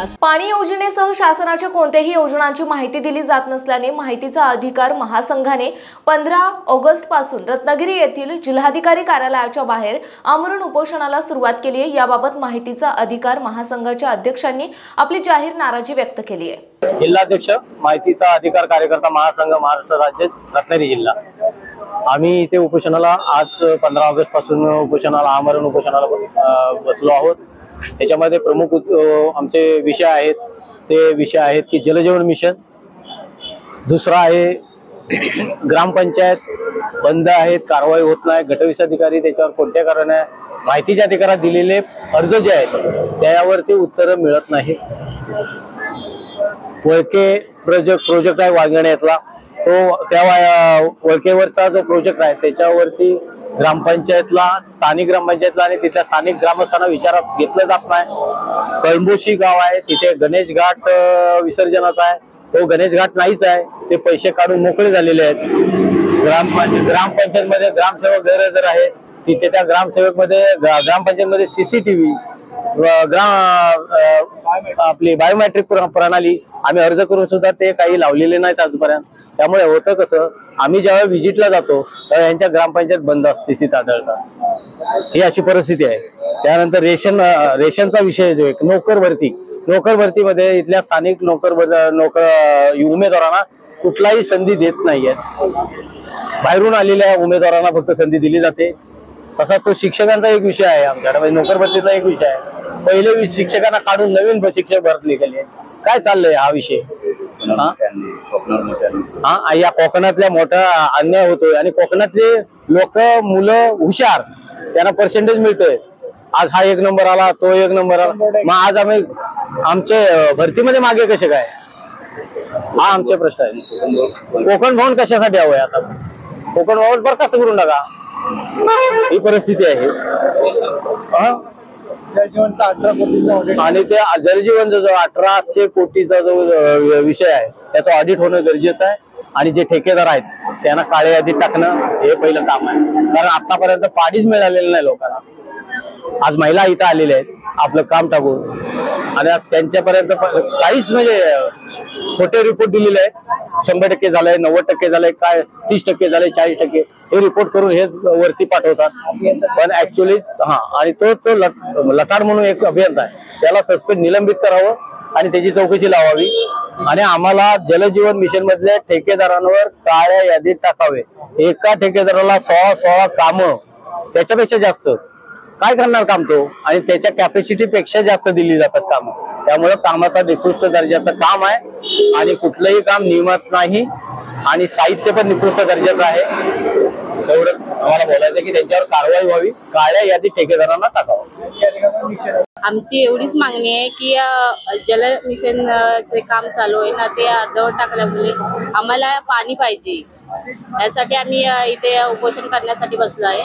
विकास। पाणी योजनेसह शासनाच्या कोणत्याही योजनांची माहिती दिली जात नसल्याने माहितीचा अधिकार महासंघाने 15 ऑगस्ट पासून रत्नागिरी येथील जिल्हाधिकारी कार्यालयाच्या बाहेर आमरण उपोषणाला सुरुवात केली आहे। याबाबत माहितीचा अधिकार महासंघाच्या अध्यक्षांनी आपली जाहीर नाराजी व्यक्त केली आहे। जिल्हाध्यक्ष माहितीचा अधिकार कार्यकर्ता महासंघ महाराष्ट्र राज्य रत्नागिरी जिल्हा, आम्ही इथे उपोषणाला आज 15 ऑगस्ट पासून आमरण उपोषणाला बसलो आहोत। त्याच्यामध्ये प्रमुख आमचे विषय आहेत ते विषय आहेत की जलजीवन मिशन, दुसरा आहे ग्रामपंचायत बंद आहेत, कारवाई होत नाही, गटविकास अधिकारी त्याच्यावर कोणत्या कारणाने माहितीच्या अधिकारात दिलेले अर्ज जे आहेत त्यावरती उत्तर मिळत नाही। वळके प्रोजेक्ट आहे वांगण्यातला, तो त्या वळकेवरचा जो प्रोजेक्ट आहे त्याच्यावरती ग्रामपंचायतला, स्थानिक ग्रामपंचायतला आणि तिथल्या स्थानिक ग्रामस्थांना विचारात घेतलं जात नाही। कळंबोशी गाव आहे, तिथे गणेश घाट विसर्जनाचा आहे, तो गणेश घाट नाहीच आहे, ते पैसे काढून मोकळे झालेले आहेत। ग्रामपंचायत मध्ये ग्रामसेवक गैरहजर आहे, तिथे त्या ग्रामपंचायत मध्ये सीसीटीव्ही, आपली बायोमेट्रिक प्रणाली आम्ही अर्ज करून सुद्धा ते काही लावलेले नाहीत आजपर्यंत। त्यामुळे होतं कसं, आम्ही जेव्हा व्हिजिटला जातो तेव्हा यांच्या ग्रामपंचायत बंद स्थितीत आढळतात, ही अशी परिस्थिती आहे। त्यानंतर रेशनचा विषय जो एक नोकर भरतीमध्ये इथल्या स्थानिक उमेदवारांना कुठलाही संधी देत नाहीये। बाहेरून आलेल्या उमेदवारांना फक्त संधी दिली जाते। तसा तो शिक्षकांचा एक विषय आहे, आमच्याकडे नोकर भरतीचा एक विषय आहे। पहिले शिक्षकांना काढून नवीन शिक्षक भरती केली आहे। काय चाललंय हा विषय? या कोकणातल्या मोठा अन्याय होतोय आणि कोकणातले लोक, मुलं हुशार, त्यांना पर्सेंटेज मिळतोय। आज हा 1 नंबर आला, तो 1 नंबर आला, मग आज आम्ही आमचे भरतीमध्ये मागे कसे काय? हा आमचे प्रश्न आहे। कोकण भवन कशासाठी हवंय? आता कोकण भवन बरखास्त करून टाका, ही परिस्थिती आहे। आणि ते जलजीवन जो 1800 कोटीचा जो विषय आहे त्याचं ऑडिट होणं गरजेचं आहे। आणि जे ठेकेदार आहेत त्यांना काळ्या यादीत टाकणं हे पहिलं काम आहे, कारण आतापर्यंत पाणीच मिळालेलं नाही लोकांना। आज महिला इथं आलेल्या आहेत आपलं काम टाकून, आणि आज त्यांच्यापर्यंत काहीच म्हणजे खोटे रिपोर्ट दिलेले आहेत। 100% झालंय, 90% झालंय, काय 30% झालंय, 40% हे रिपोर्ट करून हे वरती पाठवतात। पण ऍक्च्युअली आणि तो लटाड म्हणून एक अभियंता आहे, त्याला सस्पेंड निलंबित करावं आणि त्याची चौकशी लावावी। आणि आम्हाला जलजीवन मिशन मधल्या ठेकेदारांवर काळ्या यादीत टाकावे। एका ठेकेदाराला 16 कामं, त्याच्यापेक्षा जास्त काय करणार काम तो, आणि त्याच्या कॅपॅसिटी पेक्षा जास्त दिली जातात कामं। त्यामुळे कामाचा निकृष्ट दर्जाचं काम आहे आणि कुठलंही काम नियमात नाही आणि साहित्य पण निकृष्ट दर्जाचं आहे। एवढं आम्हाला बोलायचं की त्यांच्यावर कारवाई व्हावी, काळ्या यादीत ठेकेदारांना टाकावं। आमची एवढीच मागणी आहे की जल मिशन चे काम चालू आहे ना, ते अर्धवट टाकल्यामुळे आम्हाला पाणी पाहिजे, यासाठी आम्ही इथे उपोषण करण्यासाठी बसलो आहे।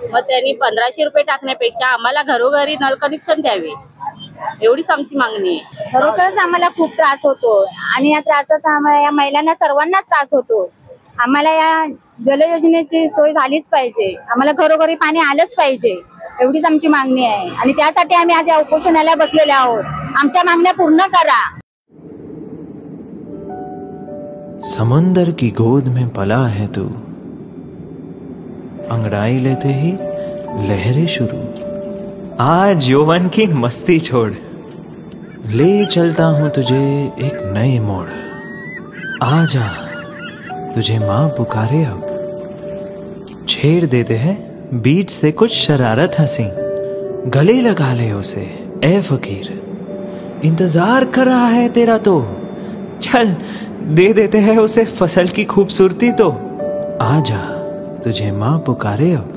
मग त्यांनी 1500 रुपये टाकण्यापेक्षा आम्हाला घरोघरी नळ कनेक्शन द्यावे, एवढीच आमची मागणी आहे। खरोखरच आम्हाला खूप त्रास होतो आणि या त्रासाचा आम्हाला, या महिलांना सर्वांना त्रास होतो। आम्हाला या जल योजनेची सोय झालीच पाहिजे, आम्हाला घरोघरी पाणी आलंच पाहिजे, एवढीच आमची मागणी आहे। आणि त्यासाठी आम्ही आज या उपोषणाला बसलेले आहोत। आमच्या मागण्या पूर्ण करा। समंदर की गोद में पला है तू, अंगड़ाई लेते ही लहरें शुरू। आज यौवन की मस्ती छोड़, ले चलता हूं तुझे एक नए मोड़। आजा तुझे माँ पुकारे अब, छेड़ देते हैं बीच से कुछ शरारत हंसी। गले लगा ले उसे ए फकीर, इंतजार कर रहा है तेरा तो, चल दे देते हैं उसे फसल की खूबसूरती तो। आजा तुझे माँ पुकारे अब,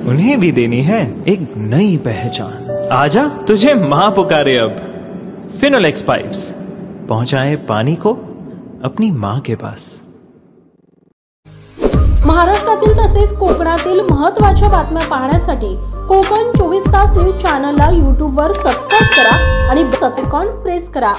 उन्हें भी देनी है एक नई पहचान। आजा तुझे माँ पुकारे अब। फिनोलेक्स पाइप्स पहुंचाए पानी को अपनी माँ के पास। महाराष्ट्रातील तसेच कोकणातील महत्त्वाच्या बातम्या पाहण्यासाठी कोकण 24 तास न्यूज चॅनलला YouTube वर सबस्क्राइब करा आणि बेल आयकॉन प्रेस करा।